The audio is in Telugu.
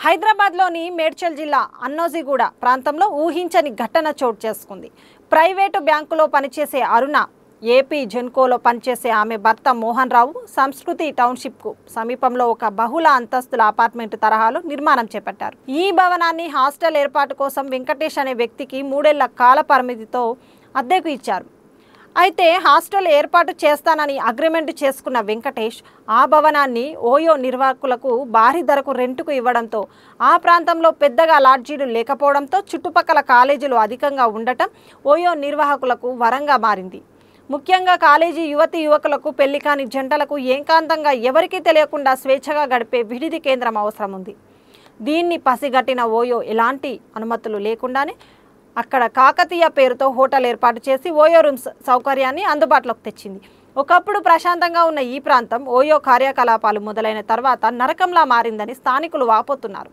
హైదరాబాద్లోని మేడ్చల్ జిల్లా అన్నోజిగూడ ప్రాంతంలో ఊహించని ఘటన చోటు చేసుకుంది. ప్రైవేటు బ్యాంకులో పనిచేసే అరుణ ఏపీ జెన్కోలో పనిచేసే ఆమె భర్త మోహన్ రావు సంస్కృతి టౌన్షిప్కు సమీపంలో ఒక బహుళ అంతస్తుల అపార్ట్మెంట్ తరహాలో నిర్మాణం చేపట్టారు. ఈ భవనాన్ని హాస్టల్ ఏర్పాటు కోసం వెంకటేష్ అనే వ్యక్తికి 3 ఏళ్ల కాల పరిమితితో అద్దెకు ఇచ్చారు. అయితే హాస్టల్ ఏర్పాటు చేస్తానని అగ్రిమెంట్ చేసుకున్న వెంకటేష్ ఆ భవనాన్ని ఓయో నిర్వాహకులకు భారీ ధరకు రెంటుకు ఇవ్వడంతో ఆ ప్రాంతంలో పెద్దగా లాడ్జీలు లేకపోవడంతో చుట్టుపక్కల కాలేజీలు అధికంగా ఉండటం ఓయో నిర్వాహకులకు వరంగా మారింది. ముఖ్యంగా కాలేజీ యువకులకు పెళ్లి కాని జంటలకు ఏకాంతంగా ఎవరికీ తెలియకుండా స్వేచ్ఛగా గడిపే విడిది కేంద్రం అవసరం ఉంది. దీన్ని పసిగట్టిన ఓయో ఎలాంటి అనుమతులు లేకుండానే అక్కడ కాకతీయ పేరుతో హోటల్ ఏర్పాటు చేసి ఓయో రూమ్స్ సౌకర్యాన్ని అందుబాటులోకి తెచ్చింది. ఒకప్పుడు ప్రశాంతంగా ఉన్న ఈ ప్రాంతం ఓయో కార్యకలాపాలు మొదలైన తర్వాత నరకంలా మారిందని స్థానికులు వాపోతున్నారు.